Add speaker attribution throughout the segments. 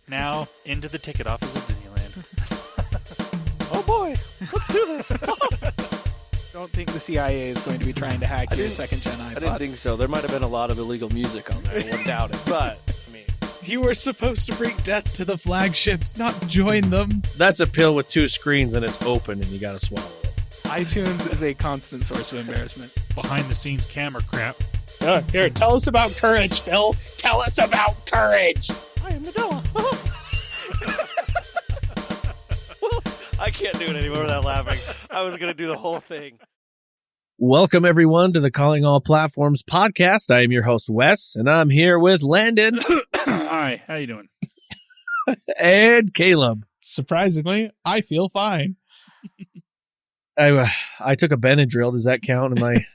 Speaker 1: Now, into the ticket office of Disneyland.
Speaker 2: Oh boy, let's do this.
Speaker 3: Don't think the CIA is going to be trying to hack your second-gen iPod.
Speaker 2: I didn't think so. There might have been a lot of illegal music on there. I wouldn't doubt it. But, I mean...
Speaker 3: You were supposed to bring death to the flagships, not join them.
Speaker 4: That's a pill with two screens and it's open and you gotta swallow it.
Speaker 3: iTunes is a constant source of embarrassment.
Speaker 1: Behind-the-scenes camera crap.
Speaker 3: Here, tell us about courage, Phil. Tell us about courage.
Speaker 2: I am Nadella. I can't do it anymore without laughing. I was going to do the whole thing.
Speaker 4: Welcome everyone to the Calling All Platforms podcast. I am your host Wes and I'm here with Landon.
Speaker 1: Hi, how you doing?
Speaker 4: And Caleb.
Speaker 3: Surprisingly, I feel fine.
Speaker 4: I took a Benadryl. Does that count? I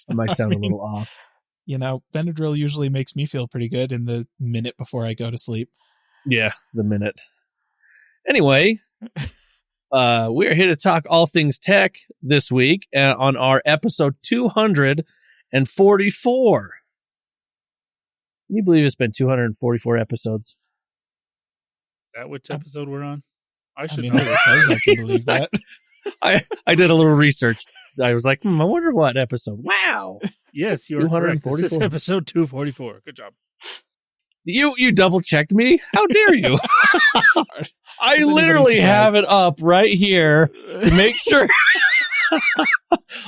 Speaker 4: might sound a little off.
Speaker 3: You know, Benadryl usually makes me feel pretty good in the minute before I go to sleep.
Speaker 4: Yeah, the minute. Anyway, we're here to talk all things tech this week on our episode 244. Can you believe it's been 244 episodes?
Speaker 1: Is that which episode we're on? I should
Speaker 3: mean,
Speaker 1: know.
Speaker 3: I suppose I can believe that.
Speaker 4: I did a little research. I was like, I wonder what episode. Wow.
Speaker 1: Yes, you are correct. This is episode 244. Good job.
Speaker 4: You double checked me? How dare you? I literally have it up right here to make sure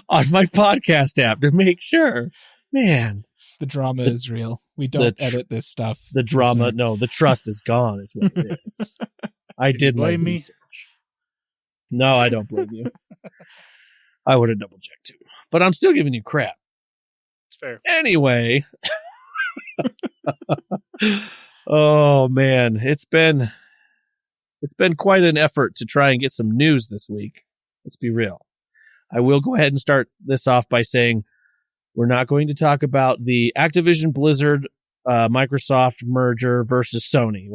Speaker 4: on my podcast app to make sure. Man,
Speaker 3: the drama is real. We don't edit this stuff.
Speaker 4: The drama, no, the trust is gone. Is what it is. I did
Speaker 1: blame me.
Speaker 4: Research. No, I don't blame you. I would have double checked too, but I'm still giving you crap.
Speaker 1: It's fair.
Speaker 4: Anyway. Oh man, it's been quite an effort to try and get some news this week. Let's be real. I will go ahead and start this off by saying we're not going to talk about the Activision Blizzard Microsoft merger versus Sony.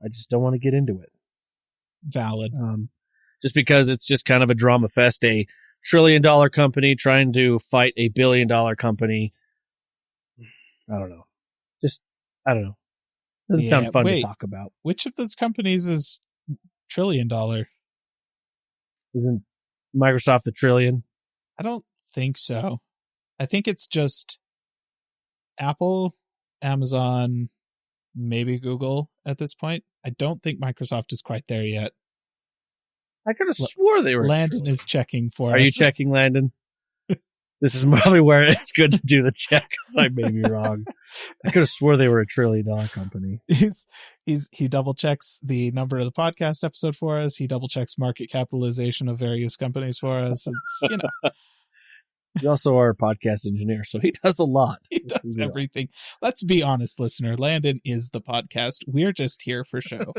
Speaker 4: I just don't want to get into it.
Speaker 3: Valid.
Speaker 4: Just because it's just kind of a drama fest, a $1 trillion company trying to fight a $1 billion company. I don't know. Doesn't sound fun to talk about.
Speaker 3: Which of those companies is $1 trillion?
Speaker 4: Isn't Microsoft the trillion?
Speaker 3: I don't think so. I think it's just Apple, Amazon, maybe Google at this point. I don't think Microsoft is quite there yet.
Speaker 4: I could have swore they were.
Speaker 3: Landon is checking for us.
Speaker 4: Are you checking, Landon? This is probably where it's good to do the check because I may be wrong. I could have swore they were $1 trillion company.
Speaker 3: He double checks the number of the podcast episode for us. He double checks market capitalization of various companies for us. It's,
Speaker 4: You also are a podcast engineer, so he does a lot.
Speaker 3: He does everything. Let's be honest, listener. Landon is the podcast. We're just here for show.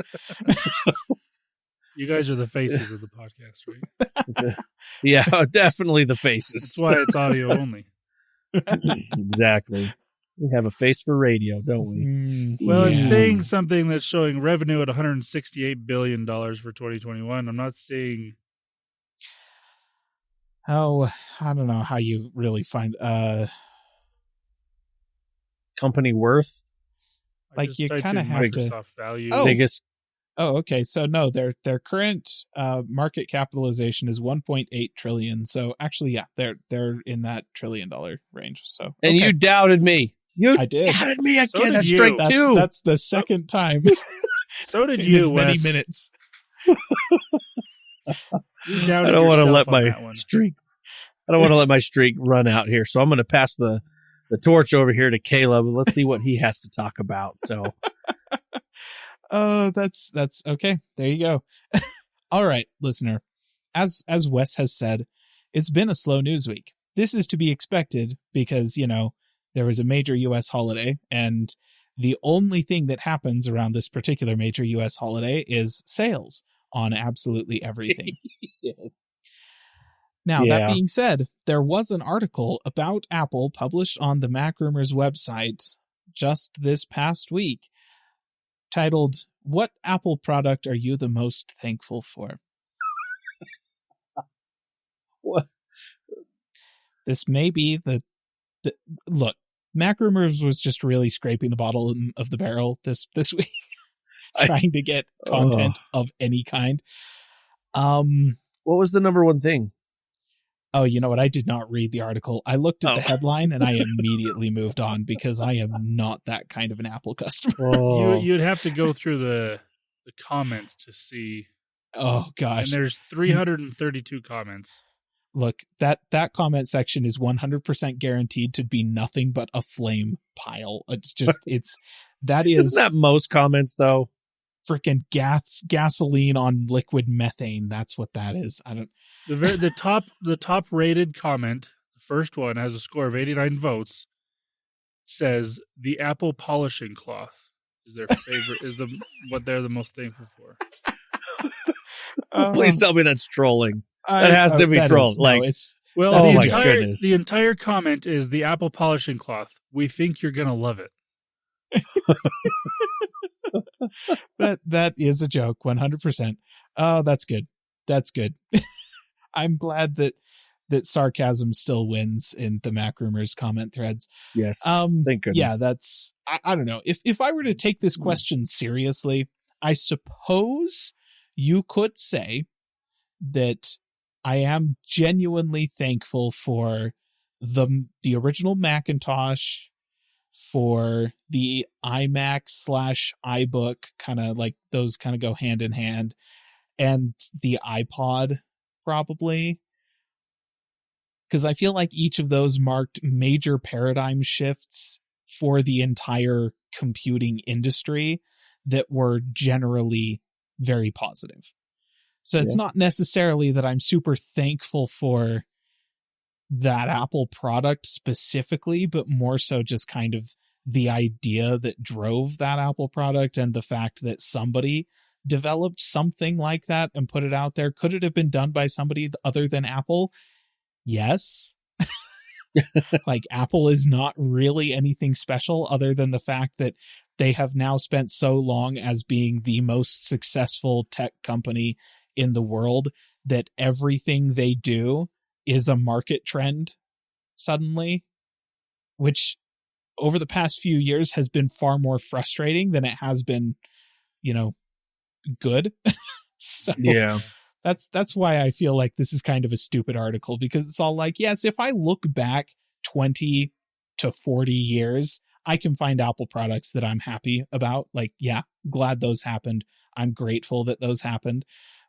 Speaker 1: You guys are the faces of the podcast, right?
Speaker 4: Yeah, definitely the faces.
Speaker 1: That's why it's audio only.
Speaker 4: Exactly. We have a face for radio, don't we?
Speaker 1: Well, I'm saying something that's showing revenue at $168 billion for 2021. I'm not saying...
Speaker 3: Oh, I don't know how you really find...
Speaker 4: company worth?
Speaker 3: Like, you kind of have
Speaker 1: Microsoft
Speaker 3: to...
Speaker 1: value.
Speaker 4: Biggest...
Speaker 3: Oh, okay. So no, their current market capitalization is 1.8 trillion. So actually, yeah, they're in that $1 trillion range. So
Speaker 4: and you doubted me.
Speaker 3: I did.
Speaker 4: Doubted me again.
Speaker 1: So
Speaker 4: That's straight two.
Speaker 3: That's the second time.
Speaker 1: So did you,
Speaker 3: Wes.
Speaker 1: Wes.
Speaker 3: Many minutes.
Speaker 4: I don't want to let my streak. I don't want to let my streak run out here. So I'm going to pass the torch over here to Caleb. Let's see what he has to talk about. So.
Speaker 3: Oh, that's okay. There you go. All right, listener. As Wes has said, it's been a slow news week. This is to be expected because, there was a major U.S. holiday, and the only thing that happens around this particular major U.S. holiday is sales on absolutely everything.
Speaker 4: Yes.
Speaker 3: Now, that being said, there was an article about Apple published on the Mac Rumors website just this past week, titled, "What Apple Product Are You the Most Thankful For?"
Speaker 4: What?
Speaker 3: This may be the look, Mac Rumors was just really scraping the bottom of the barrel this week. trying to get content of any kind.
Speaker 4: What was the number one thing?
Speaker 3: Oh, you know what? I did not read the article. I looked at the headline and I immediately moved on because I am not that kind of an Apple customer.
Speaker 1: You'd have to go through the comments to see.
Speaker 3: Oh gosh.
Speaker 1: And there's 332 comments.
Speaker 3: Look, that comment section is 100% guaranteed to be nothing but a flame pile. Isn't
Speaker 4: that most comments though?
Speaker 3: Freaking gasoline on liquid methane. That's what that is. I don't.
Speaker 1: The top rated comment, the first one has a score of 89 votes. Says the Apple polishing cloth is their favorite. What they're the most thankful for.
Speaker 4: Please tell me that's trolling. That has to be trolling.
Speaker 1: The entire comment is the Apple polishing cloth. We think you're gonna love it.
Speaker 3: That is a joke, 100%. Oh, that's good. That's good. I'm glad that sarcasm still wins in the Mac Rumors comment threads.
Speaker 4: Yes. Thank goodness.
Speaker 3: Yeah, that's I don't know. If I were to take this question seriously, I suppose you could say that I am genuinely thankful for the original Macintosh, for the iMac/iBook, kind of like those kind of go hand in hand, and the iPod probably, because I feel like each of those marked major paradigm shifts for the entire computing industry that were generally very positive. So it's not necessarily that I'm super thankful for that Apple product specifically, but more so just kind of the idea that drove that Apple product and the fact that somebody developed something like that and put it out there. Could it have been done by somebody other than Apple? Yes. Like, Apple is not really anything special other than the fact that they have now spent so long as being the most successful tech company in the world that everything they do is a market trend suddenly, which over the past few years has been far more frustrating than it has been, good. So
Speaker 4: yeah,
Speaker 3: that's why I feel like this is kind of a stupid article, because it's all like, yes, if I look back 20 to 40 years, I can find Apple products that I'm happy about. Like, yeah, glad those happened. I'm grateful that those happened.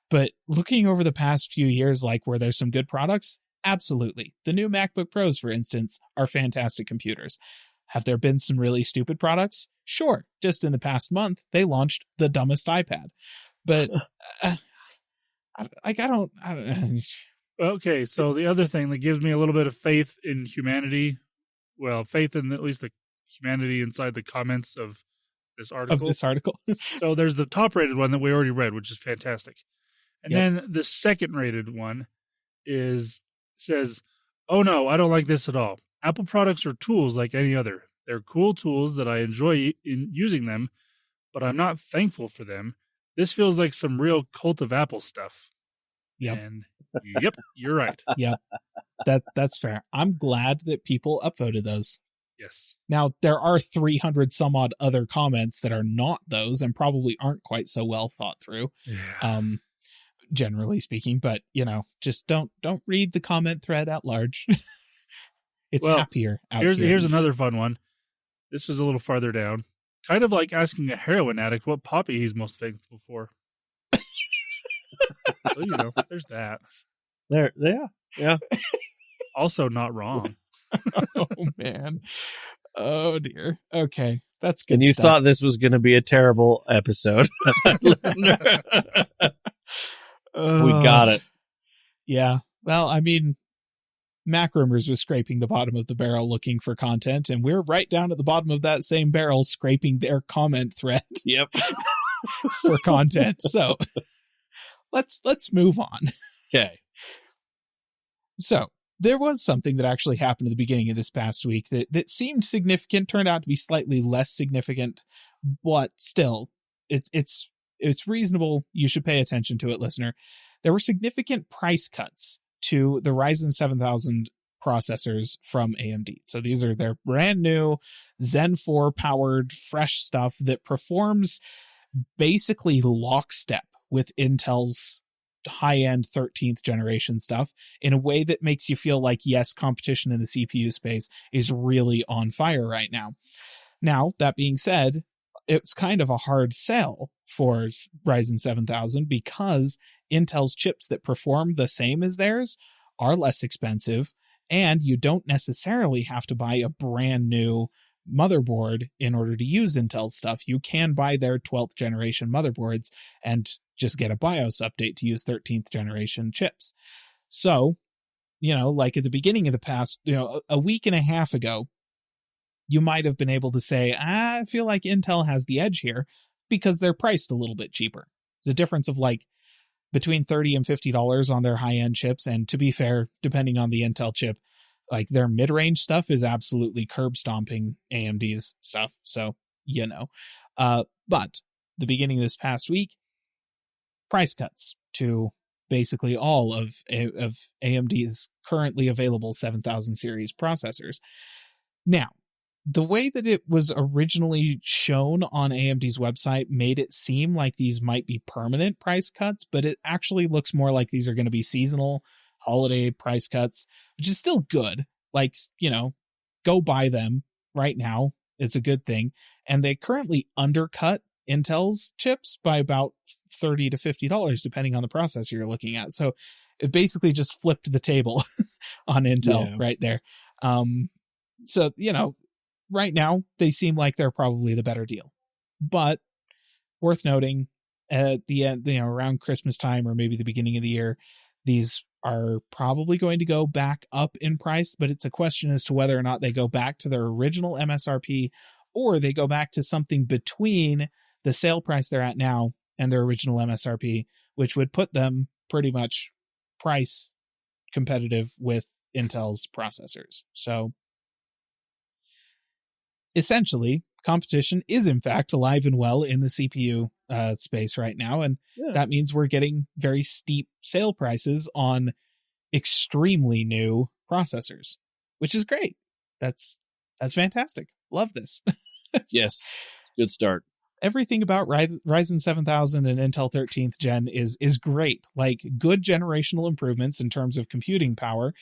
Speaker 3: But looking over the past few years, like, where there's some good products, absolutely. The new MacBook Pros, for instance, are fantastic computers. Have there been some really stupid products? Sure. Just in the past month, they launched the dumbest iPad. But I don't know.
Speaker 1: Okay, so the other thing that gives me a little bit of faith in humanity, faith in at least the humanity inside the comments of this article. So there's the top rated one that we already read, which is fantastic. And then the second rated one says, "Oh no, I don't like this at all. Apple products are tools like any other. They're cool tools that I enjoy in using them, but I'm not thankful for them. This feels like some real cult of Apple stuff."
Speaker 3: Yep.
Speaker 1: And yep, you're right.
Speaker 3: Yep. That's fair. I'm glad that people upvoted those.
Speaker 1: Yes.
Speaker 3: Now, there are 300 some odd other comments that are not those and probably aren't quite so well thought through.
Speaker 1: Yeah.
Speaker 3: Generally speaking, but just don't read the comment thread at large. It's happier out here.
Speaker 1: Here's another fun one. This is a little farther down. Kind of like asking a heroin addict what poppy he's most thankful for. So, there's that.
Speaker 4: There, yeah.
Speaker 1: Also not wrong.
Speaker 3: Oh, man. Oh, dear. Okay. That's good.
Speaker 4: And you
Speaker 3: stuff.
Speaker 4: thought this was going to be a terrible episode. Listener. We got it.
Speaker 3: Yeah. Well, I mean, Mac Rumors was scraping the bottom of the barrel looking for content, and we're right down at the bottom of that same barrel scraping their comment thread.
Speaker 4: Yep.
Speaker 3: For content. So let's move on.
Speaker 4: Okay.
Speaker 3: So there was something that actually happened at the beginning of this past week that seemed significant, turned out to be slightly less significant, but still, it's reasonable. You should pay attention to it, listener. There were significant price cuts to the Ryzen 7000 processors from AMD. So these are their brand new Zen 4 powered fresh stuff that performs basically lockstep with Intel's high-end 13th generation stuff in a way that makes you feel like, yes, competition in the CPU space is really on fire right now. Now, that being said, it's kind of a hard sell for Ryzen 7000 because Intel's chips that perform the same as theirs are less expensive, and you don't necessarily have to buy a brand new motherboard in order to use Intel stuff. You can buy their 12th generation motherboards and just get a BIOS update to use 13th generation chips. So, like at the beginning of the past, a week and a half ago, you might have been able to say, I feel like Intel has the edge here because they're priced a little bit cheaper. It's a difference of like between $30 and $50 on their high-end chips. And to be fair, depending on the Intel chip, like their mid-range stuff is absolutely curb stomping AMD's stuff. So, but the beginning of this past week, price cuts to basically all of AMD's currently available 7000 series processors. Now, the way that it was originally shown on AMD's website made it seem like these might be permanent price cuts, but it actually looks more like these are going to be seasonal holiday price cuts, which is still good. Like, go buy them right now. It's a good thing. And they currently undercut Intel's chips by about $30 to $50, depending on the processor you're looking at. So it basically just flipped the table on Intel right there. So, right now they seem like they're probably the better deal, but worth noting at the end, around Christmas time or maybe the beginning of the year, these are probably going to go back up in price, but it's a question as to whether or not they go back to their original MSRP or they go back to something between the sale price they're at now and their original MSRP, which would put them pretty much price competitive with Intel's processors. So essentially, competition is in fact alive and well in the CPU space right now, and that means we're getting very steep sale prices on extremely new processors, which is great. That's fantastic. Love this.
Speaker 4: Yes, good start.
Speaker 3: Everything about Ryzen 7000 and Intel 13th gen is great. Like, good generational improvements in terms of computing power,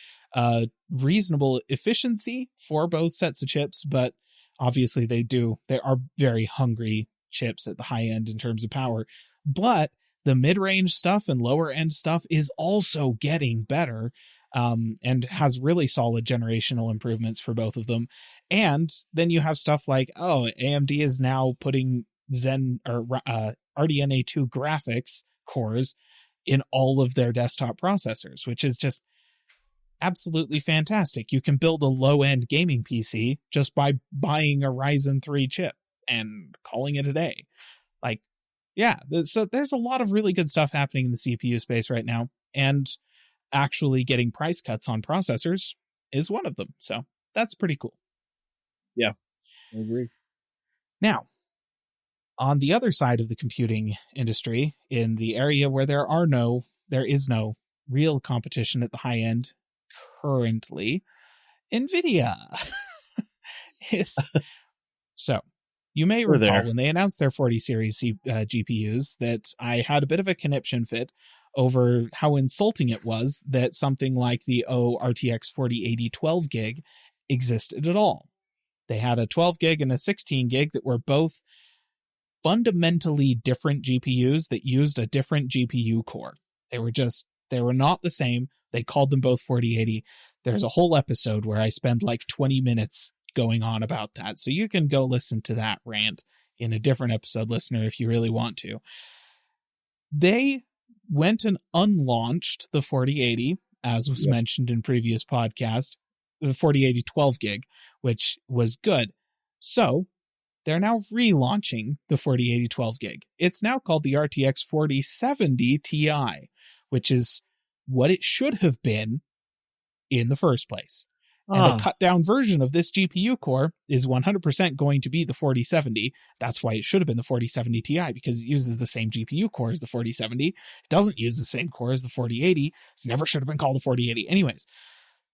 Speaker 3: reasonable efficiency for both sets of chips, but obviously they are very hungry chips at the high end in terms of power, but the mid-range stuff and lower end stuff is also getting better, and has really solid generational improvements for both of them. And then you have stuff like, AMD is now putting Zen or RDNA2 graphics cores in all of their desktop processors, which is just absolutely fantastic. You can build a low-end gaming PC just by buying a Ryzen 3 chip and calling it a day. Like, so there's a lot of really good stuff happening in the CPU space right now, and actually getting price cuts on processors is one of them. So that's pretty cool.
Speaker 4: Yeah, I agree.
Speaker 3: Now, on the other side of the computing industry, in the area where there is no real competition at the high end currently, Nvidia is. So you may recall when they announced their 40 series GPUs that I had a bit of a conniption fit over how insulting it was that something like the RTX 4080 12 gig existed at all. They had a 12 gig and a 16 gig that were both fundamentally different GPUs that used a different GPU core. They were not the same. They called them both 4080. There's a whole episode where I spend like 20 minutes going on about that. So you can go listen to that rant in a different episode, listener, if you really want to. They went and unlaunched the 4080, as was mentioned in previous podcast, the 4080 12 gig, which was good. So they're now relaunching the 4080 12 gig. It's now called the RTX 4070 Ti, which is what it should have been in the first place. And a cut down version of this GPU core is 100% going to be the 4070. That's why it should have been the 4070 Ti, because it uses the same GPU core as the 4070. It doesn't use the same core as the 4080. It never should have been called the 4080. Anyways,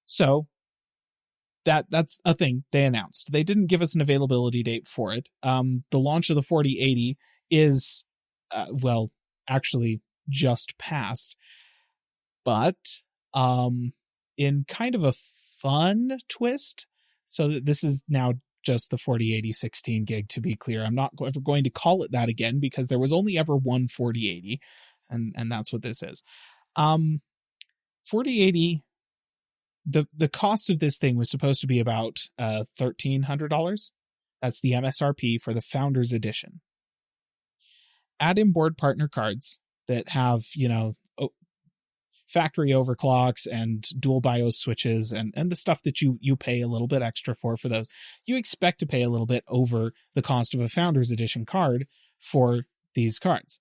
Speaker 3: so that's a thing they announced. They didn't give us an availability date for it. The launch of the 4080 is, actually just passed. But in kind of a fun twist, so that this is now just the 4080 16 gig, to be clear. I'm not ever going to call it that again because there was only ever one 4080, and that's what this is. 4080, the cost of this thing was supposed to be about $1,300. That's the MSRP for the Founders Edition. Add in board partner cards that have, factory overclocks and dual BIOS switches and the stuff that you pay a little bit extra for those. You expect to pay a little bit over the cost of a Founders Edition card for these cards.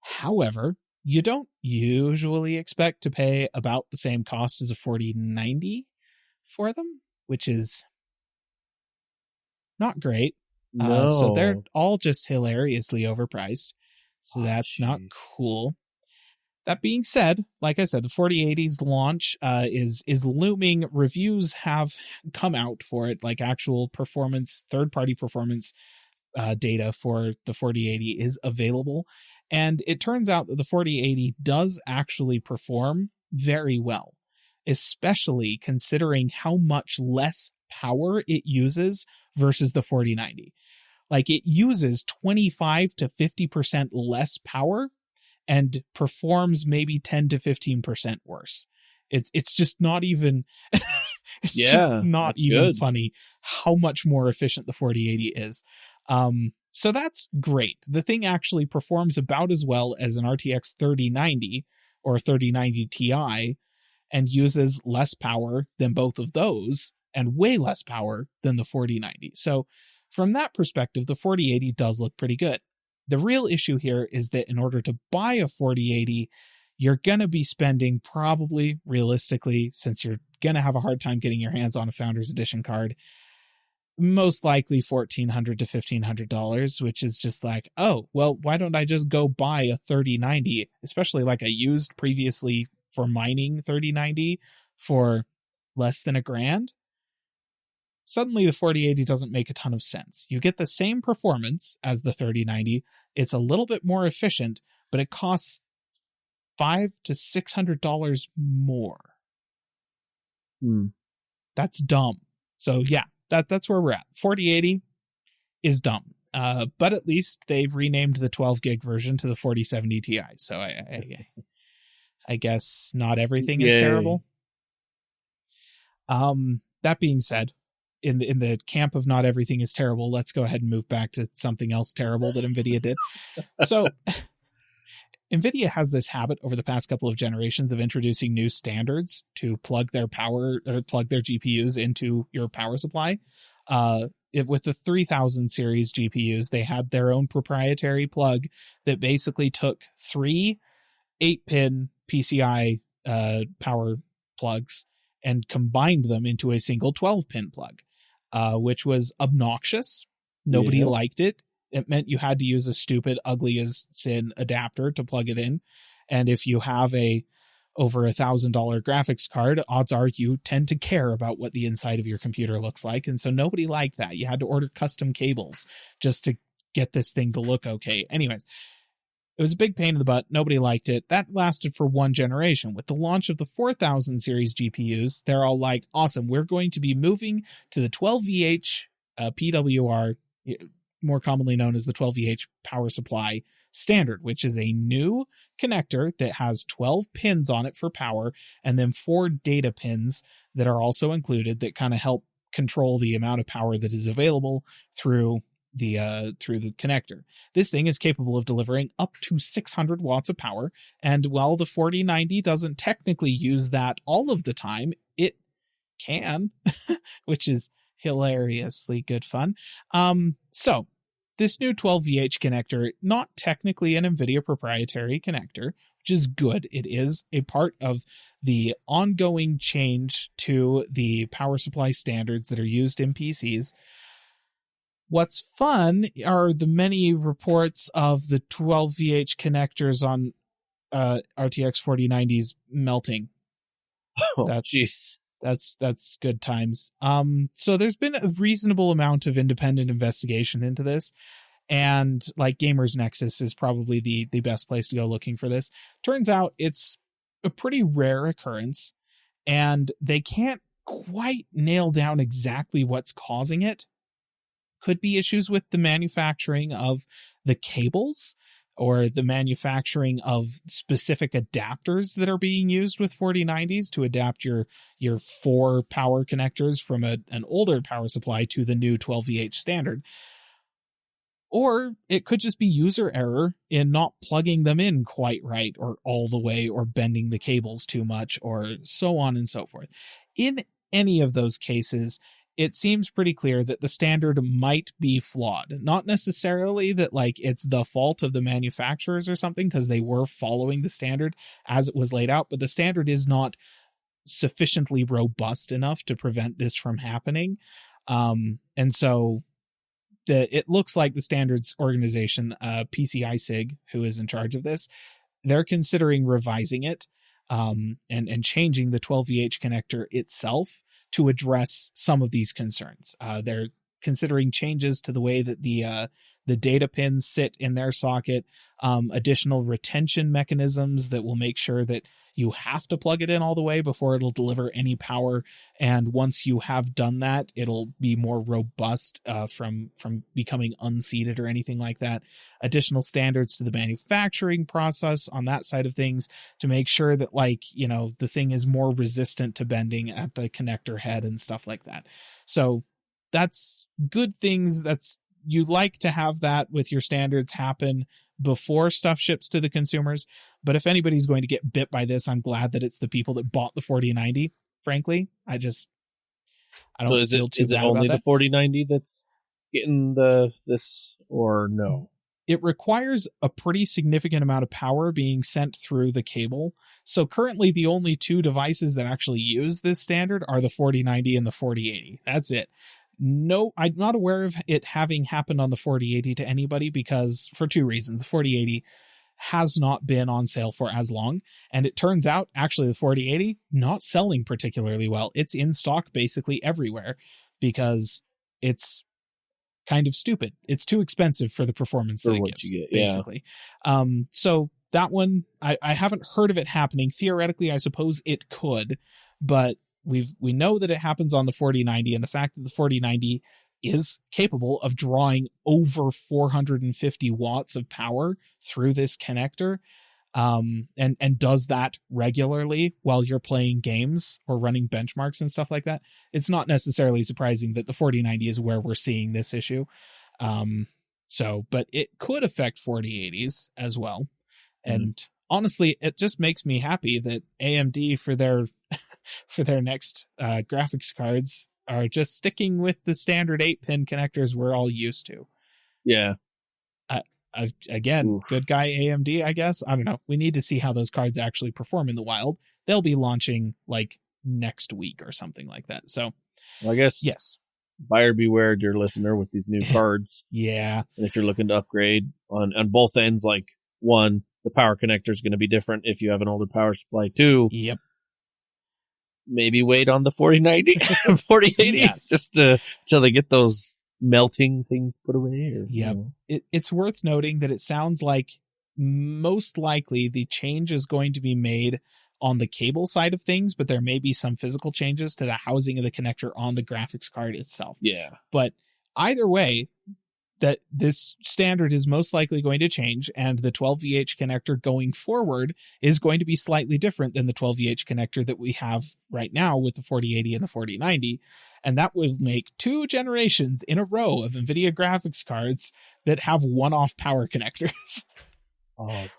Speaker 3: However, you don't usually expect to pay about the same cost as a 4090 for them, which is not great.
Speaker 4: No.
Speaker 3: So they're all just hilariously overpriced. So that's not cool. That being said, like I said, the 4080's launch is looming. Reviews have come out for it, like actual performance, third-party performance data for the 4080 is available. And it turns out that the 4080 does actually perform very well, especially considering how much less power it uses versus the 4090. Like, it uses 25 to 50% less power and performs maybe 10 to 15% worse. It's just not even just not even good. Funny how much more efficient the 4080 is. So that's great. The thing actually performs about as well as an RTX 3090 or 3090 Ti and uses less power than both of those and way less power than the 4090. So from that perspective, the 4080 does look pretty good. The real issue here is that in order to buy a 4080, you're going to be spending probably, realistically, since you're going to have a hard time getting your hands on a Founders Edition card, most likely $1,400 to $1,500, which is just like, oh, well, why don't I just go buy a 3090, especially like a used previously for mining 3090 for less than $1,000? Suddenly the 4080 doesn't make a ton of sense. You get the same performance as the 3090. It's a little bit more efficient, but it costs $500 to $600 more. That's dumb. So yeah, that's where we're at. 4080 is dumb. But at least they've renamed the 12 gig version to the 4070 Ti. So I guess not everything is terrible. That being said, in the camp of not everything is terrible, let's go ahead and move back to something else terrible that Nvidia did. So Nvidia has this habit over the past couple of generations of introducing new standards to plug their power or plug their GPUs into your power supply. With the 3000 series GPUs, they had their own proprietary plug that basically took 3 8-pin PCI power plugs and combined them into a single 12-pin plug, which was obnoxious. Nobody liked it. It meant you had to use a stupid, ugly as sin adapter to plug it in. And if you have a over $1,000 graphics card, odds are you tend to care about what the inside of your computer looks like. And so nobody liked that. You had to order custom cables just to get this thing to look okay. Anyways, it was a big pain in the butt. Nobody liked it. That lasted for one generation. With the launch of the 4000 series GPUs, they're all like, awesome, we're going to be moving to the 12VH PWR, more commonly known as the 12VH power supply standard, which is a new connector that has 12 pins on it for power and then 4 data pins that are also included that kind of help control the amount of power that is available through the connector. This thing is capable of delivering up to 600 watts of power, and while the 4090 doesn't technically use that all of the time, it can, which is hilariously good fun. So this new 12VH connector, not technically an Nvidia proprietary connector, which is good. It is a part of the ongoing change to the power supply standards that are used in PCs. What's fun are the many reports of the 12VH connectors on RTX 4090s melting.
Speaker 4: Oh, jeez.
Speaker 3: That's good times. So there's been a reasonable amount of independent investigation into this, And like Gamers Nexus is probably the best place to go looking for this. Turns out it's a pretty rare occurrence, and they can't quite nail down exactly what's causing it. Could be issues with the manufacturing of the cables or the manufacturing of specific adapters that are being used with 4090s to adapt your 4 power connectors from an older power supply to the new 12VH standard. Or it could just be user error in not plugging them in quite right or all the way, or bending the cables too much, or so on and so forth. In any of those cases, it seems pretty clear that the standard might be flawed. Not necessarily that like it's the fault of the manufacturers or something, because they were following the standard as it was laid out, but the standard is not sufficiently robust enough to prevent this from happening. And so it looks like the standards organization, PCI-SIG, who is in charge of this, they're considering revising it and changing the 12VH connector itself to address some of these concerns. They're considering changes to the way that the data pins sit in their socket, additional retention mechanisms that will make sure that you have to plug it in all the way before it'll deliver any power. And once you have done that, it'll be more robust from becoming unseated or anything like that. Additional standards to the manufacturing process on that side of things to make sure that, like, you know, the thing is more resistant to bending at the connector head and stuff like that. So that's good things. You like to have that with your standards happen before stuff ships to the consumers. But if anybody's going to get bit by this, I'm glad that it's the people that bought the 4090. Frankly, I don't feel too bad about that. Is it only the
Speaker 4: 4090 that's getting this, or no?
Speaker 3: It requires a pretty significant amount of power being sent through the cable. So currently the only 2 devices that actually use this standard are the 4090 and the 4080. That's it. No, I'm not aware of it having happened on the 4080 to anybody, because for 2 reasons. The 4080 has not been on sale for as long, and it turns out actually the 4080 not selling particularly well. It's in stock basically everywhere because it's kind of stupid. It's too expensive for the performance that it gives, basically. So that one, I haven't heard of it happening. Theoretically, I suppose it could, but we know that it happens on the 4090, and the fact that the 4090 is capable of drawing over 450 watts of power through this connector, and does that regularly while you're playing games or running benchmarks and stuff like that, it's not necessarily surprising that the 4090 is where we're seeing this issue. But it could affect 4080s as well. And honestly, it just makes me happy that AMD for their next graphics cards are just sticking with the standard 8-pin connectors we're all used to.
Speaker 4: Yeah.
Speaker 3: Good guy AMD, I guess. I don't know. We need to see how those cards actually perform in the wild. They'll be launching like next week or something like that. So
Speaker 4: I guess,
Speaker 3: yes,
Speaker 4: buyer beware, dear listener, with these new cards.
Speaker 3: Yeah.
Speaker 4: And if you're looking to upgrade on both ends, like, 1, the power connector is going to be different if you have an older power supply. 2,
Speaker 3: yep,
Speaker 4: maybe wait on the 4090, 4080,
Speaker 3: yes,
Speaker 4: just till they get those melting things put away. Or,
Speaker 3: yep. It's worth noting that it sounds like most likely the change is going to be made on the cable side of things, but there may be some physical changes to the housing of the connector on the graphics card itself.
Speaker 4: Yeah.
Speaker 3: But either way, that this standard is most likely going to change, and the 12VH connector going forward is going to be slightly different than the 12VH connector that we have right now with the 4080 and the 4090. And that will make 2 generations in a row of NVIDIA graphics cards that have one-off power connectors.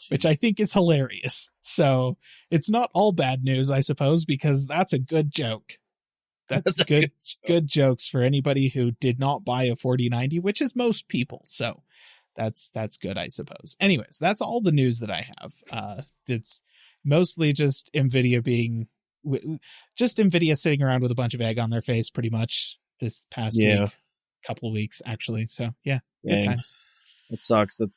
Speaker 3: Which I think is hilarious. So it's not all bad news, I suppose, because that's a good joke. That's good jokes for anybody who did not buy a 4090, which is most people. So that's good, I suppose. Anyways, that's all the news that I have. It's mostly just NVIDIA sitting around with a bunch of egg on their face pretty much this past week, couple of weeks actually. So good times.
Speaker 4: It sucks. Like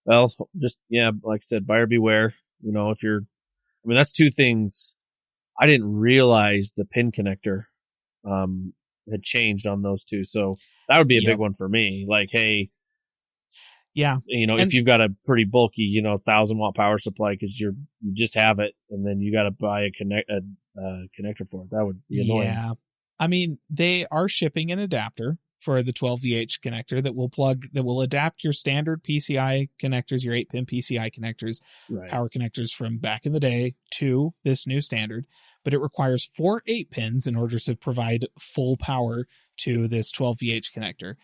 Speaker 4: I said, buyer beware. You know, that's 2 things. I didn't realize the pin connector had changed on those 2. So that would be a big one for me. Like, hey,
Speaker 3: Yeah.
Speaker 4: If you've got a pretty bulky, 1,000-watt power supply because you just have it, and then you got to buy a connector for it, that would be annoying.
Speaker 3: Yeah. I mean, they are shipping an adapter for the 12VH connector that will adapt your standard PCI connectors, your 8-pin PCI connectors,
Speaker 4: Right.
Speaker 3: power connectors from back in the day to this new standard. But it requires 4 8-pins in order to provide full power to this 12VH connector.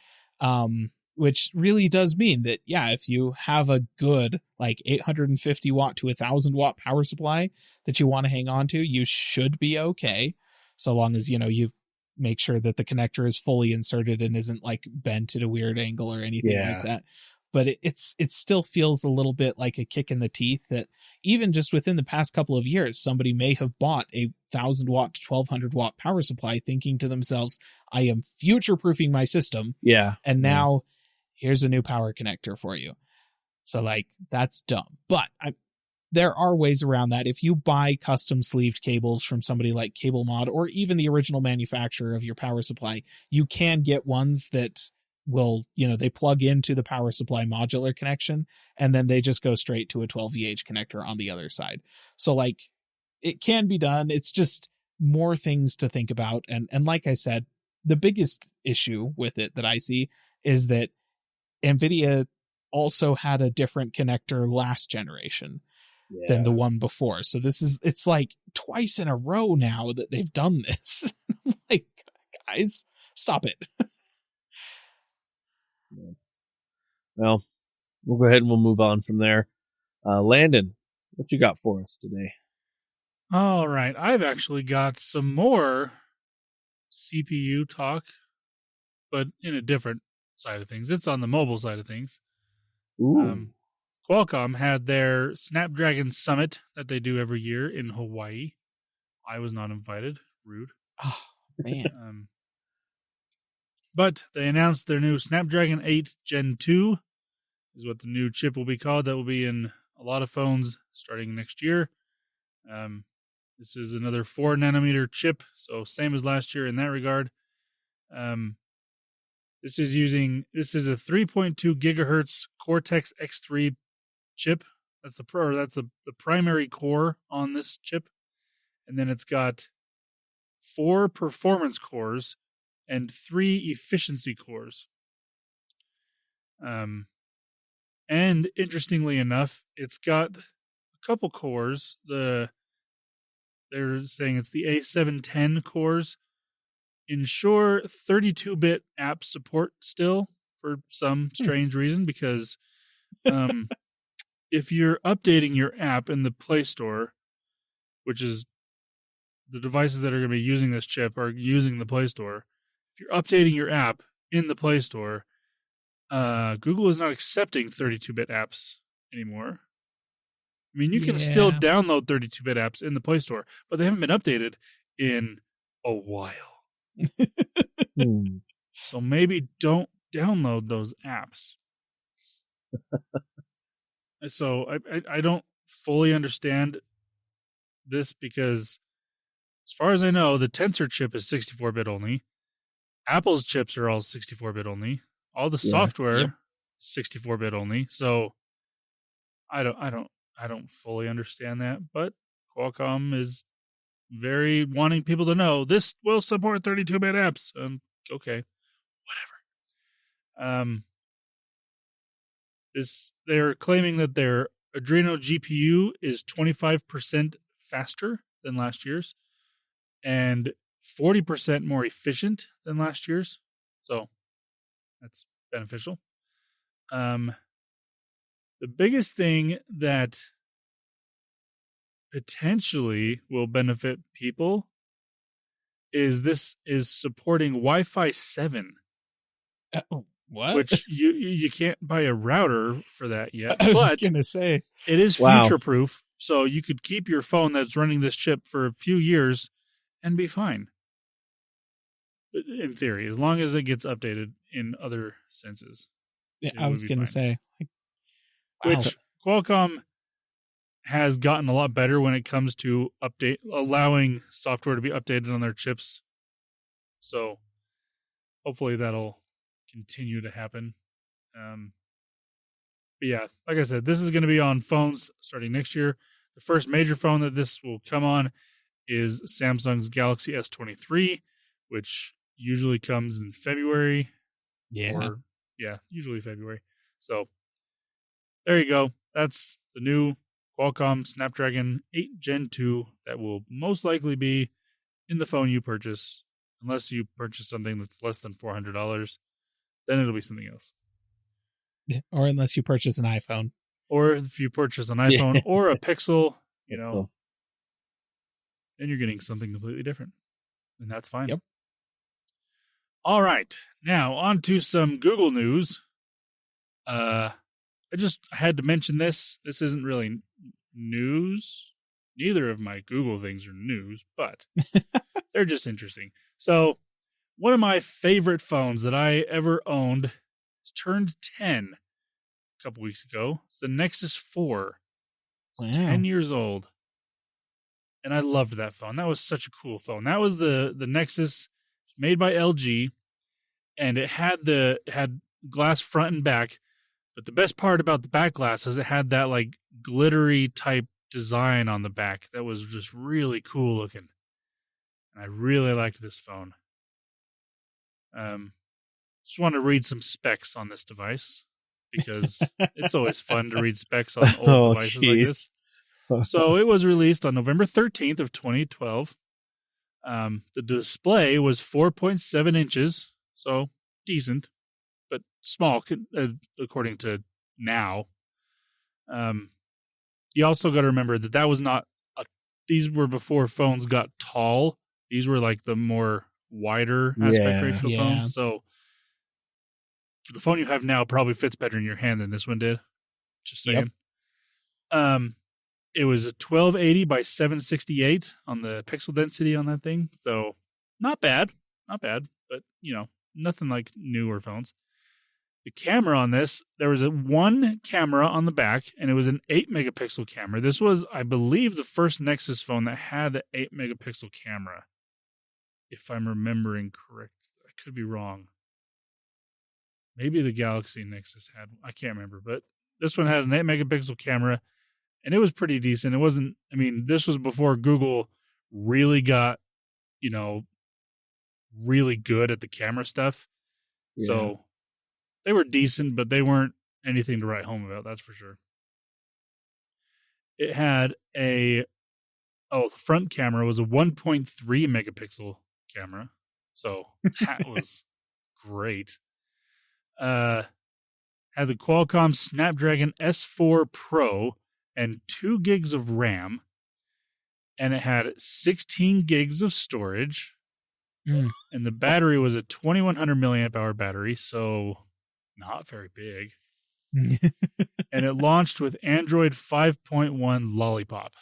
Speaker 3: Which really does mean that, if you have a good 850 watt to 1,000 watt power supply that you want to hang on to, you should be okay. So long as, you make sure that the connector is fully inserted and isn't bent at a weird angle or anything like that. But it still feels a little bit like a kick in the teeth that even just within the past couple of years, somebody may have bought a 1,000 watt to 1,200 watt power supply thinking to themselves, I am future proofing my system.
Speaker 4: Yeah.
Speaker 3: And now here's a new power connector for you. So that's dumb. But there are ways around that. If you buy custom sleeved cables from somebody like Cable Mod or even the original manufacturer of your power supply, you can get ones that will, they plug into the power supply modular connection and then they just go straight to a 12VH connector on the other side. So it can be done. It's just more things to think about. And like I said, the biggest issue with it that I see is that Nvidia also had a different connector last generation than the one before. So it's twice in a row now that they've done this. Guys, stop it.
Speaker 4: Well, we'll go ahead and we'll move on from there. Landon, what you got for us today?
Speaker 1: All right. I've actually got some more CPU talk, but in a different side of things. It's on the mobile side of things.
Speaker 4: Ooh.
Speaker 1: Qualcomm had their Snapdragon Summit that they do every year in Hawaii. I was not invited. Rude.
Speaker 3: Oh, man.
Speaker 1: But they announced their new Snapdragon 8 Gen 2 is what the new chip will be called. That will be in a lot of phones starting next year. This is another 4-nanometer chip, so same as last year in that regard. This is a 3.2 gigahertz Cortex X3 chip. That's the primary core on this chip, and then it's got 4 performance cores and 3 efficiency cores. And interestingly enough, it's got a couple cores. They're saying it's the A710 cores. Ensure 32-bit app support still for some strange reason, because if you're updating your app in the Play Store, which is the devices that are going to be using this chip are using the Play Store, if you're updating your app in the Play Store, Google is not accepting 32-bit apps anymore. I mean, you can still download 32-bit apps in the Play Store, but they haven't been updated in a while. So maybe don't download those apps. So I don't fully understand this, because as far as I know, the Tensor chip is 64-bit only. Apple's chips are all 64-bit only. All the software is 64-bit only. So I don't fully understand that, but Qualcomm is very wanting people to know this will support 32-bit apps. Okay, whatever. They're claiming that their Adreno GPU is 25% faster than last year's and 40% more efficient than last year's. So that's beneficial. The biggest thing that potentially will benefit people is this is supporting Wi-Fi 7.
Speaker 3: What?
Speaker 1: Which you can't buy a router for that yet.
Speaker 3: I was going to say.
Speaker 1: It is future-proof, so you could keep your phone that's running this chip for a few years and be fine. In theory, as long as it gets updated in other senses.
Speaker 3: Yeah, I was going to say.
Speaker 1: Which Qualcomm has gotten a lot better when it comes to allowing software to be updated on their chips. So hopefully that'll continue to happen. But yeah, like I said, this is going to be on phones starting next year. The first major phone that this will come on is Samsung's Galaxy S23, which usually comes in February.
Speaker 3: Yeah.
Speaker 1: Usually February. So there you go. That's the new Qualcomm Snapdragon 8 Gen 2 that will most likely be in the phone you purchase, unless you purchase something that's less than $400. Then it'll be something else.
Speaker 3: Or unless you purchase an iPhone.
Speaker 1: Or if you purchase an iPhone or a Pixel, then you're getting something completely different. And that's fine.
Speaker 3: Yep.
Speaker 1: All right. Now, on to some Google news. I had to mention this. This isn't really news. Neither of my Google things are news, but they're just interesting. So, one of my favorite phones that I ever owned has turned 10 a couple weeks ago. It's the Nexus 4. It's 10 years old. And I loved that phone. That was such a cool phone. That was the Nexus made by LG, and it had glass front and back. But the best part about the back glass is it had that like glittery type design on the back that was just really cool looking. And I really liked this phone. Just want to read some specs on this device because it's always fun to read specs on old devices like this. So it was released on November 13th of 2012. The display was 4.7 inches, so decent, but small according to now. You also got to remember that was not these were before phones got tall. These were like the more wider aspect ratio phones. So the phone you have now probably fits better in your hand than this one did. Just saying. Yep. It was a 1280 by 768 on the pixel density on that thing. So not bad, but nothing like newer phones. The camera on this, there was one camera on the back, and it was an 8 megapixel camera. This was, I believe, the first Nexus phone that had an 8 megapixel camera, if I'm remembering correct. I could be wrong. Maybe the Galaxy Nexus had, I can't remember, but this one had an 8 megapixel camera, and it was pretty decent. It wasn't, this was before Google really got, really good at the camera stuff. Yeah. So they were decent, but they weren't anything to write home about, that's for sure. It had the front camera was a 1.3 megapixel camera. So that was great. Had the Qualcomm Snapdragon S4 Pro and 2 gigs of RAM. And it had 16 gigs of storage. And the battery was a 2100 milliamp hour battery, so not very big. And it launched with Android 5.1 Lollipop.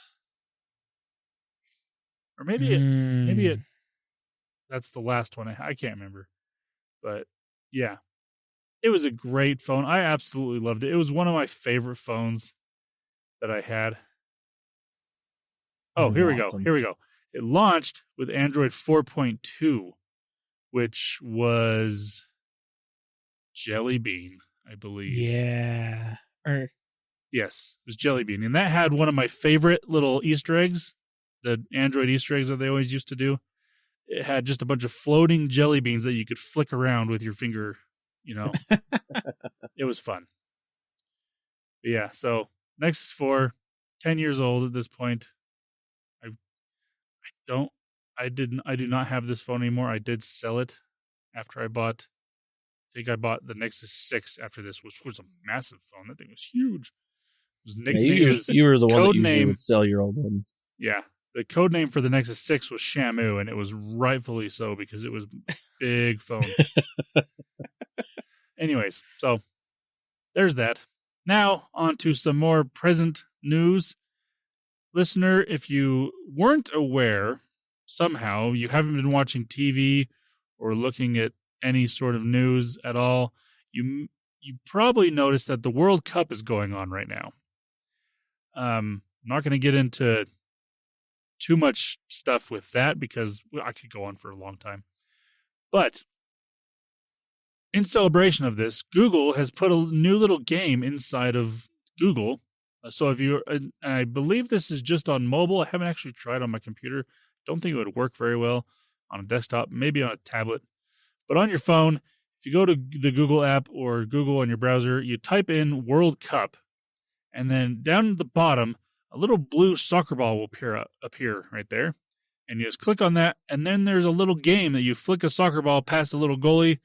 Speaker 1: Or maybe it that's the last one. I can't remember. But yeah, it was a great phone. I absolutely loved it. It was one of my favorite phones that I had. Oh, here we go. It launched with Android 4.2, which was Jelly Bean, I believe.
Speaker 3: Yeah.
Speaker 1: Yes, it was Jelly Bean. And that had one of my favorite little Easter eggs, the Android Easter eggs that they always used to do. It had just a bunch of floating jelly beans that you could flick around with your finger, It was fun. But yeah, so Nexus 4, 10 years old at this point. I do not have this phone anymore. I did sell it after I bought the Nexus 6 after this, which was a massive phone. That thing was huge. It was nicknamed,
Speaker 4: you were the one that usually would sell your old ones.
Speaker 1: Yeah. The code name for the Nexus 6 was Shamu, and it was rightfully so because it was a big phone. Anyways, so there's that. Now, on to some more present news. Listener, if you weren't aware, somehow, you haven't been watching TV or looking at any sort of news at all, you probably noticed that the World Cup is going on right now. I'm not going to get into too much stuff with that because I could go on for a long time. But in celebration of this, Google has put a new little game inside of Google. So if you, and I believe this is just on mobile. I haven't actually tried on my computer. Don't think it would work very well on a desktop, maybe on a tablet. But on your phone, if you go to the Google app or Google on your browser, you type in World Cup, and then down at the bottom, a little blue soccer ball will appear right there. And you just click on that, and then there's a little game that you flick a soccer ball past a little goalie,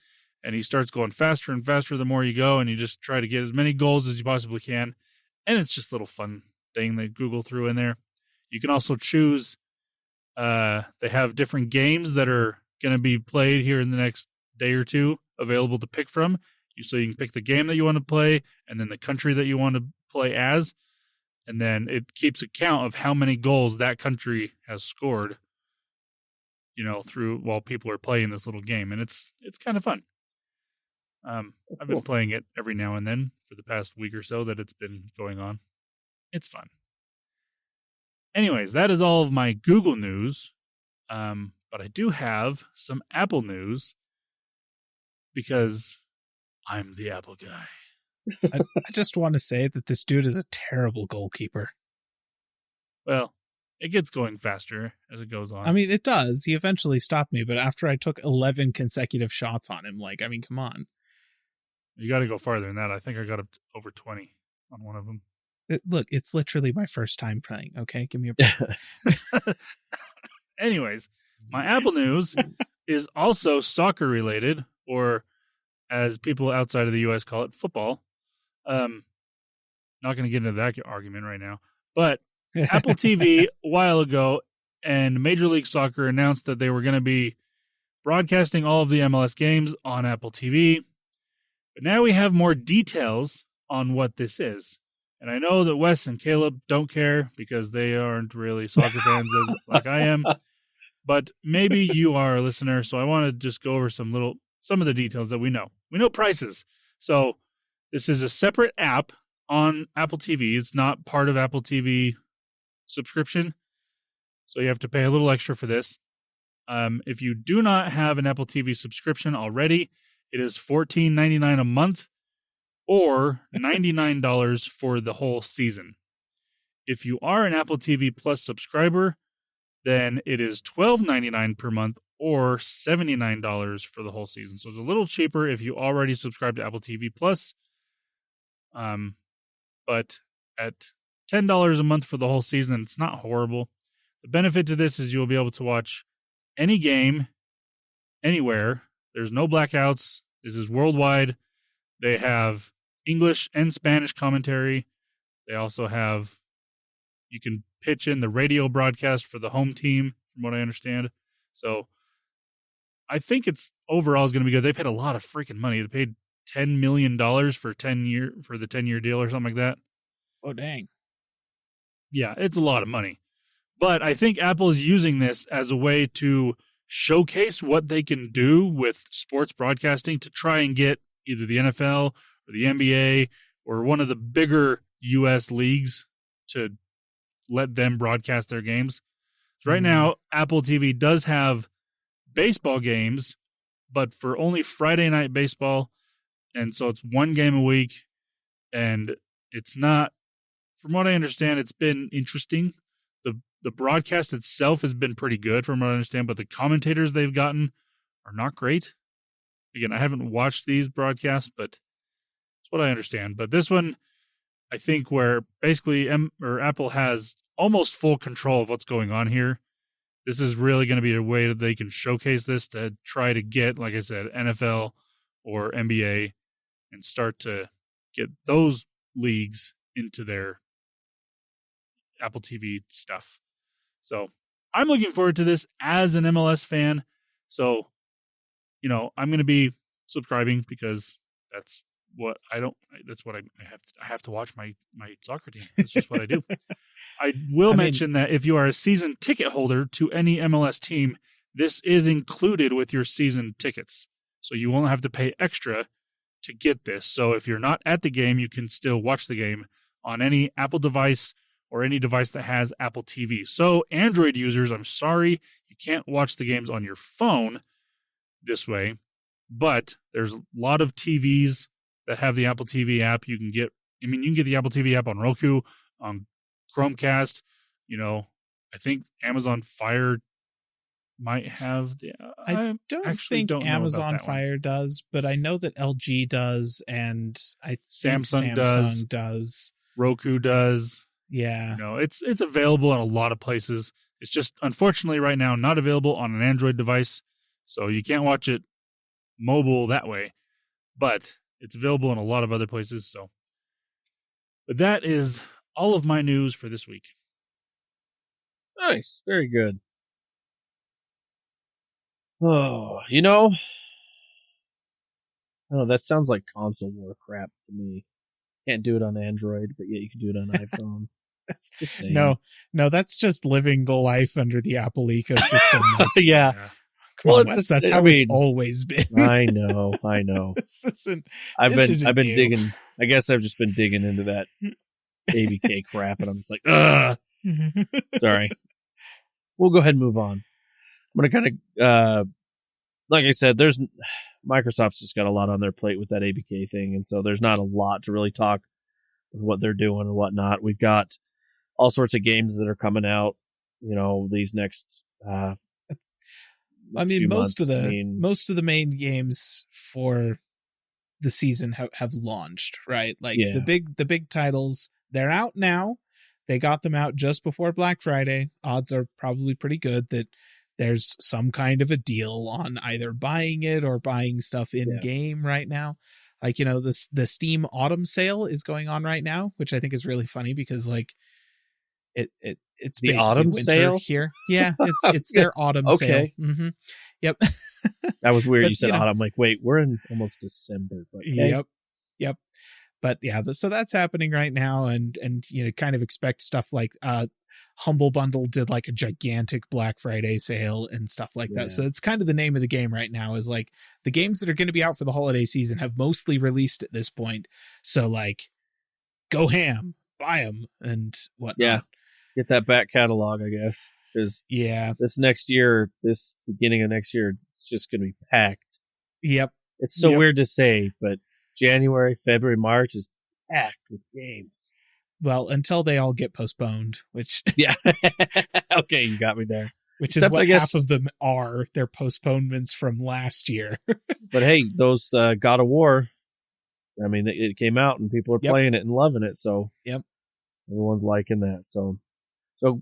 Speaker 1: and he starts going faster and faster the more you go, and you just try to get as many goals as you possibly can. And it's just a little fun thing that Google threw in there. You can also choose, they have different games that are going to be played here in the next day or two available to pick from. So you can pick the game that you want to play, and then the country that you want to play as. And then it keeps account of how many goals that country has scored, through while people are playing this little game. And it's kind of fun. I've been playing it every now and then for the past week or so that it's been going on. It's fun. Anyways, that is all of my Google news. But I do have some Apple news because I'm the Apple guy.
Speaker 3: I just want to say that this dude is a terrible goalkeeper.
Speaker 1: Well, it gets going faster as it goes on.
Speaker 3: I mean, it does. He eventually stopped me, but after I took 11 consecutive shots on him, come on.
Speaker 1: You got to go farther than that. I think I got up to over 20 on one of them.
Speaker 3: Look, it's literally my first time playing. Okay, give me a break.
Speaker 1: Anyways, my Apple news is also soccer related, or as people outside of the U.S. call it, football. Not going to get into that argument right now, but Apple TV a while ago and Major League Soccer announced that they were going to be broadcasting all of the MLS games on Apple TV. But now we have more details on what this is. And I know that Wes and Caleb don't care because they aren't really soccer fans like I am. But maybe you are a listener, so I want to just go over some of the details that we know. We know prices. So this is a separate app on Apple TV. It's not part of Apple TV subscription. So you have to pay a little extra for this. If you do not have an Apple TV subscription already, it is $14.99 a month or $99 for the whole season. If you are an Apple TV Plus subscriber, then it is $12.99 per month or $79 for the whole season. So it's a little cheaper if you already subscribe to Apple TV Plus. But at $10 a month for the whole season, it's not horrible. The benefit to this is you'll be able to watch any game anywhere. There's no blackouts. This is worldwide. They have English and Spanish commentary. They also have, you can pitch in the radio broadcast for the home team, from what I understand. So I think it's overall is going to be good. They paid a lot of freaking money. They paid $10 million for the 10-year deal or something like that.
Speaker 3: Oh, dang.
Speaker 1: Yeah, it's a lot of money. But I think Apple is using this as a way to showcase what they can do with sports broadcasting to try and get either the NFL or the NBA or one of the bigger U.S. leagues to let them broadcast their games. So right now, Apple TV does have baseball games, but for only Friday night baseball. And so it's one game a week. And it's not, from what I understand, it's been interesting. The broadcast itself has been pretty good from what I understand, but the commentators they've gotten are not great. Again, I haven't watched these broadcasts, but that's what I understand. But this one, I think where basically Apple has almost full control of what's going on here. This is really going to be a way that they can showcase this to try to get, like I said, NFL or NBA and start to get those leagues into their Apple TV stuff. So I'm looking forward to this as an MLS fan. So, I'm going to be subscribing because that's what I have to watch my soccer team. That's just what I do. I will mention that if you are a season ticket holder to any MLS team, this is included with your season tickets. So you won't have to pay extra to get this. So if you're not at the game, you can still watch the game on any Apple device or any device that has Apple TV. So Android users, I'm sorry, you can't watch the games on your phone this way. But there's a lot of TVs that have the Apple TV app. You can get the Apple TV app on Roku, on Chromecast. I think Amazon Fire might have the.
Speaker 3: I don't think Amazon Fire does, but I know that LG does, and I think Samsung does.
Speaker 1: Roku does.
Speaker 3: Yeah.
Speaker 1: It's available in a lot of places. It's just, unfortunately, right now, not available on an Android device. So you can't watch it mobile that way. But it's available in a lot of other places. But that is all of my news for this week.
Speaker 4: Nice. Very good. Oh, that sounds like console war crap to me. Can't do it on Android, but yet you can do it on iPhone.
Speaker 3: No, that's just living the life under the Apple ecosystem.
Speaker 4: Yeah.
Speaker 3: That's how it's always been.
Speaker 4: I know. I've been digging. I guess I've just been digging into that ABK crap, and I'm just like, ugh. Sorry. We'll go ahead and move on. I'm gonna kind of, like I said, Microsoft's just got a lot on their plate with that ABK thing, and so there's not a lot to really talk with what they're doing and whatnot. We've got all sorts of games that are coming out, these next.
Speaker 3: Most of the main games for the season have launched, right? Like the big titles, they're out now. They got them out just before Black Friday. Odds are probably pretty good that there's some kind of a deal on either buying it or buying stuff in game right now. Like, the Steam Autumn sale is going on right now, which I think is really funny because like it's
Speaker 4: the
Speaker 3: basically
Speaker 4: autumn
Speaker 3: winter
Speaker 4: sale
Speaker 3: here. Yeah, it's their autumn sale. Mm-hmm. Yep.
Speaker 4: That was weird. You said autumn. I'm like, wait, we're in almost December. But okay.
Speaker 3: Yep. But yeah, so that's happening right now, and kind of expect stuff like Humble Bundle did like a gigantic Black Friday sale and stuff like that. So it's kind of the name of the game right now is like the games that are going to be out for the holiday season have mostly released at this point. So like, go ham, buy them, and whatnot.
Speaker 4: Yeah, get that back catalog, I guess. Because this beginning of next year, it's just going to be packed.
Speaker 3: Yep.
Speaker 4: It's so weird to say, but January, February, March is packed with games.
Speaker 3: Well, until they all get postponed, which...
Speaker 4: Yeah. Okay, you got me there.
Speaker 3: Which is what half of them are. They're postponements from last year.
Speaker 4: But hey, those God of War, I mean, it came out and people are playing it and loving it, so...
Speaker 3: Yep.
Speaker 4: Everyone's liking that, so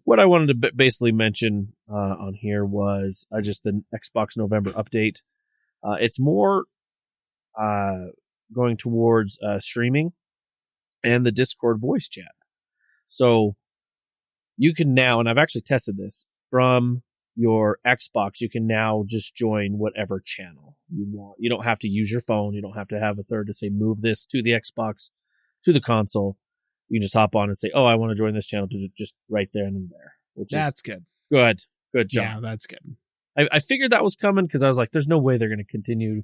Speaker 4: what I wanted to basically mention on here was just the Xbox November update. It's more going towards streaming and the Discord voice chat. So you can now, and I've actually tested this, from your Xbox, you can now just join whatever channel you want. You don't have to use your phone. You don't have to have a third to say, move this to the Xbox, to the console. You can just hop on and say, oh, I want to join this channel, to just right there and there.
Speaker 3: That's good.
Speaker 4: Good job.
Speaker 3: Yeah, that's good.
Speaker 4: I figured that was coming because I was like, there's no way they're going to continue.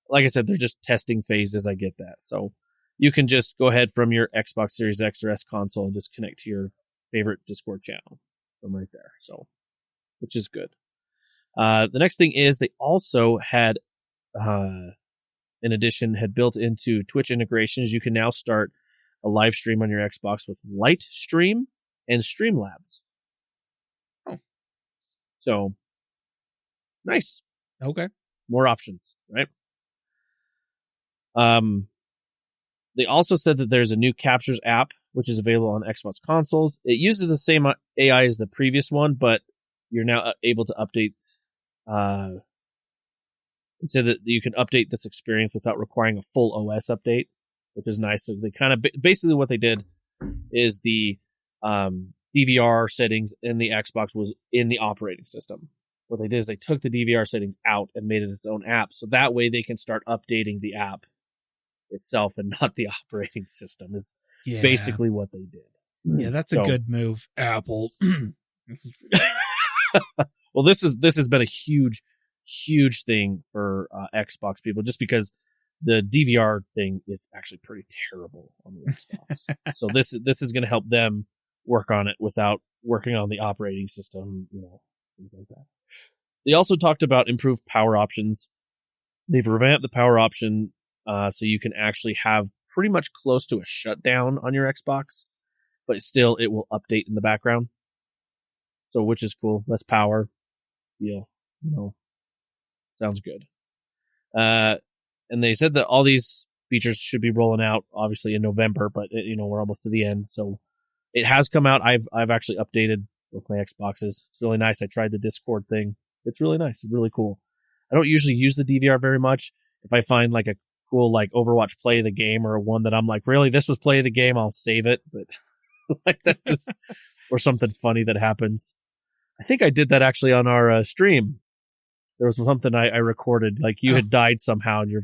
Speaker 4: Like I said, they're just testing phases. I get that. So you can just go ahead from your Xbox Series X or S console and just connect to your favorite Discord channel from right there. So, which is good. The next thing is they also had, in addition, had built into Twitch integrations. You can now start a live stream on your Xbox with Light Stream and Streamlabs.
Speaker 3: Oh.
Speaker 4: So, nice.
Speaker 3: Okay.
Speaker 4: More options, right? They also said that there's a new Captures app, which is available on Xbox consoles. It uses the same AI as the previous one, but you're now able to update, so that you can update this experience without requiring a full OS update, which is nice. So they kind of basically what they did is the DVR settings in the Xbox was in the operating system. What they did is they took the DVR settings out and made it its own app. So that way they can start updating the app itself and not the operating system is basically what they did.
Speaker 3: Yeah, that's a good move, Apple.
Speaker 4: Well, this has been a huge thing for Xbox people, just because the DVR thing is actually pretty terrible on the Xbox. So this is going to help them work on it without working on the operating system, things like that. They also talked about improved power options. They've revamped the power option so you can actually have pretty much close to a shutdown on your Xbox, but still it will update in the background. So, which is cool. Less power. Yeah, sounds good. And they said that all these features should be rolling out obviously in November, but we're almost to the end. So it has come out. I've actually updated with my Xboxes. It's really nice. I tried the Discord thing. It's really nice. It's really cool. I don't usually use the DVR very much. If I find like a cool like Overwatch play of the game or one that I'm like, really, this was play of the game, I'll save it. But like that's just, or something funny that happens. I think I did that actually on our stream. There was something I recorded, like you had died somehow and your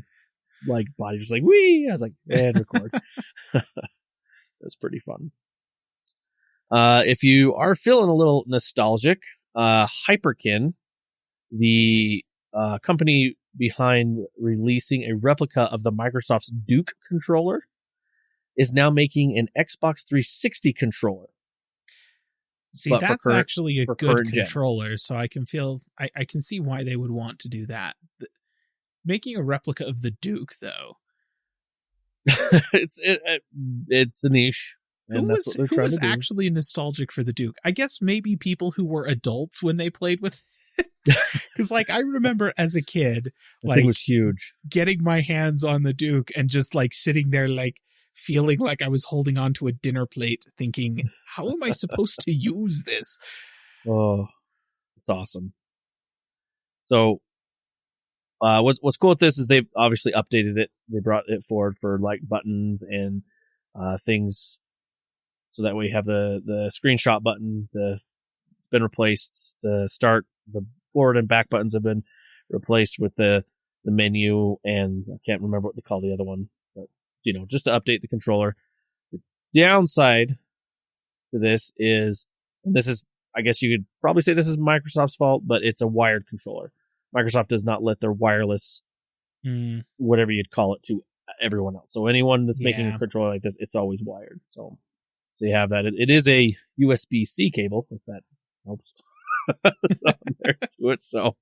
Speaker 4: like body was like, wee. I was like, and record. That's pretty fun. If you are feeling a little nostalgic, Hyperkin, the company behind releasing a replica of the Microsoft's Duke controller, is now making an Xbox 360 controller.
Speaker 3: See, that's actually a good controller, so I can see why they would want to do that. Making a replica of the Duke, though,
Speaker 4: it's a niche. And who was
Speaker 3: actually nostalgic for the Duke? I guess maybe people who were adults when they played with it. Because, like, I remember as a kid, like,
Speaker 4: it was huge,
Speaker 3: getting my hands on the Duke and just like sitting there, like feeling like I was holding onto a dinner plate, thinking, "How am I supposed to use this?"
Speaker 4: Oh, it's awesome. So, what's cool with this is they've obviously updated it. They brought it forward for like buttons and things. So that way you have the screenshot button, it's been replaced. The start, the forward and back buttons have been replaced with the menu, and I can't remember what they call the other one, but just to update the controller. The downside to this is, I guess you could probably say this is Microsoft's fault, but it's a wired controller. Microsoft does not let their wireless, whatever you'd call it, to everyone else. So anyone that's making a controller like this, it's always wired. So you have that. It is a USB-C cable, if that helps. There to it. So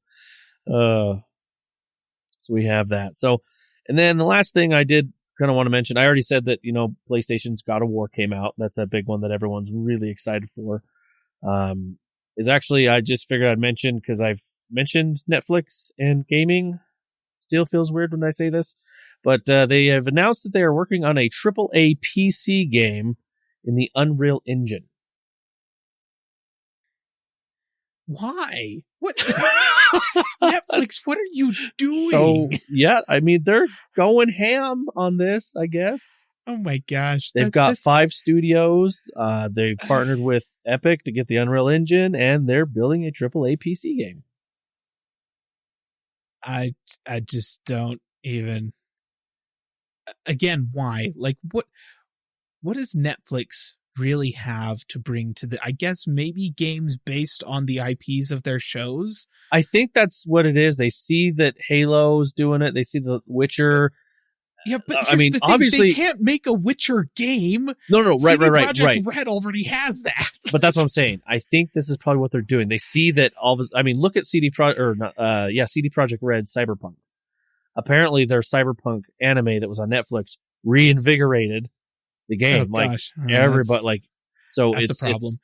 Speaker 4: we have that. So, and then the last thing I did kind of want to mention, I already said that, PlayStation's God of War came out. That's a big one that everyone's really excited for. Is actually, I just figured I'd mention, because I've mentioned Netflix and gaming. Still feels weird when I say this, but they have announced that they are working on a AAA PC game in the Unreal Engine.
Speaker 3: Why? What? Netflix, what are you doing?
Speaker 4: So, yeah, I mean, they're going ham on this, I guess.
Speaker 3: Oh my gosh.
Speaker 4: They've got 5 studios. They've partnered with Epic to get the Unreal Engine, and they're building a AAA PC game.
Speaker 3: I just don't even. Again, why? Like, what does Netflix really have to bring to I guess maybe games based on the IPs of their shows?
Speaker 4: I think that's what it is. They see that Halo's doing it. They see The Witcher.
Speaker 3: Yeah, but I mean, obviously they can't make a Witcher game.
Speaker 4: No, right.
Speaker 3: Projekt Red already has that.
Speaker 4: But that's what I'm saying. I think this is probably what they're doing. They see that look at CD Projekt Red Cyberpunk. Apparently their Cyberpunk anime that was on Netflix reinvigorated the game. Everybody so
Speaker 3: that's
Speaker 4: it's
Speaker 3: a problem.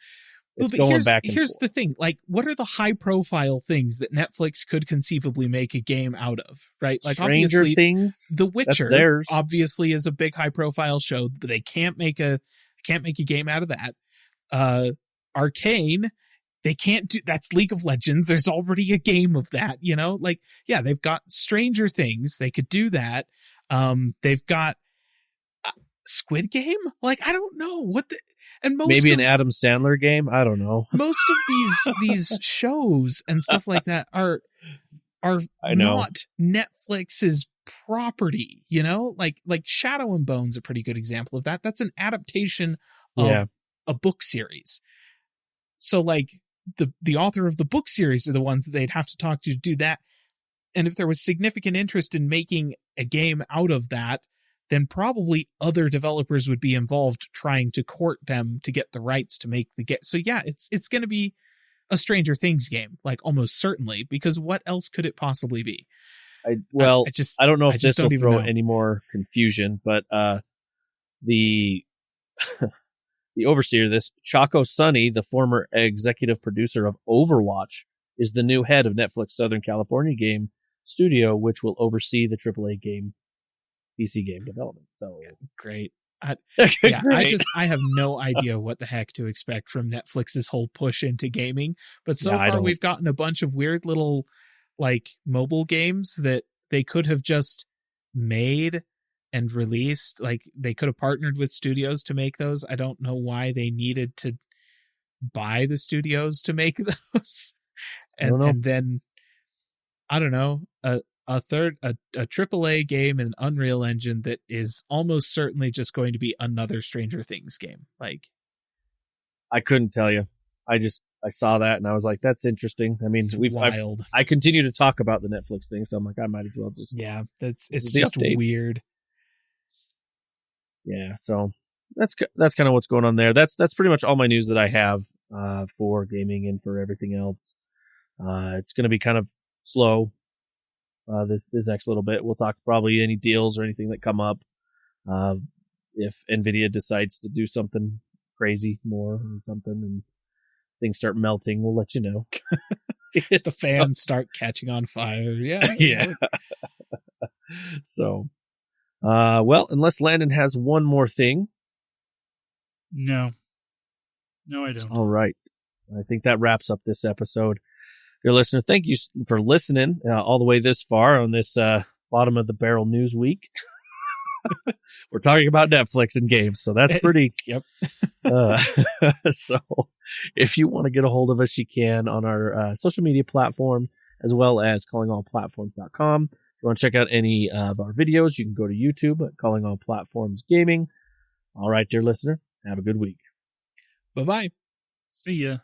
Speaker 4: It's going back.
Speaker 3: Here's the thing: like, what are the high-profile things that Netflix could conceivably make a game out of? Right? Like,
Speaker 4: Stranger Things,
Speaker 3: The Witcher, obviously, is a big high-profile show, but they can't make a game out of that. Arcane, they can't do. That's League of Legends. There's already a game of that. They've got Stranger Things. They could do that. They've got Squid Game. Like, I don't know what the. And
Speaker 4: maybe an Adam Sandler game. I don't know.
Speaker 3: Most of these shows and stuff like that are not Netflix's property. Like Shadow and Bone's a pretty good example of that. That's an adaptation of a book series. So like the author of the book series are the ones that they'd have to talk to do that. And if there was significant interest in making a game out of that, then probably other developers would be involved trying to court them to get the rights to make the game. So yeah, it's going to be a Stranger Things game, like almost certainly, because what else could it possibly be?
Speaker 4: I don't know if this will throw any more confusion, but the the overseer of this, Chaco Sonny, the former executive producer of Overwatch, is the new head of Netflix Southern California game studio, which will oversee the AAA game, PC game development. So
Speaker 3: great. I have no idea what the heck to expect from Netflix's whole push into gaming, but so far we've gotten a bunch of weird little like mobile games that they could have just made and released. Like they could have partnered with studios to make those. I don't know why they needed to buy the studios to make those. And then I don't know, a AAA game in Unreal Engine that is almost certainly just going to be another Stranger Things game. Like,
Speaker 4: I couldn't tell you. I saw that and I was like, that's interesting. I mean,
Speaker 3: wild.
Speaker 4: I continue to talk about the Netflix thing, so I'm like, I might as well just
Speaker 3: it's just weird.
Speaker 4: Yeah, so that's kind of what's going on there. That's pretty much all my news that I have for gaming and for everything else. It's going to be kind of slow this next little bit. We'll talk probably any deals or anything that come up. If Nvidia decides to do something crazy more or something and things start melting, we'll let you know.
Speaker 3: The fans start catching on fire. Yeah.
Speaker 4: Yeah. So, well, unless Landon has one more thing.
Speaker 1: No, I don't.
Speaker 4: All right. I think that wraps up this episode. Dear listener, thank you for listening all the way this far on this bottom of the barrel news week. We're talking about Netflix and games, so that's pretty.
Speaker 3: Yep.
Speaker 4: So if you want to get a hold of us, you can on our social media platform, as well as callingallplatforms.com. If you want to check out any of our videos, you can go to YouTube at Calling All Platforms Gaming. All right, dear listener, have a good week.
Speaker 3: Bye-bye.
Speaker 1: See ya.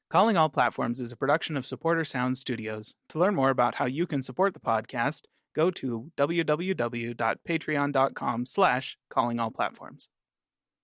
Speaker 5: Calling All Platforms is a production of Supporter Sound Studios. To learn more about how you can support the podcast, go to www.patreon.com/callingallplatforms.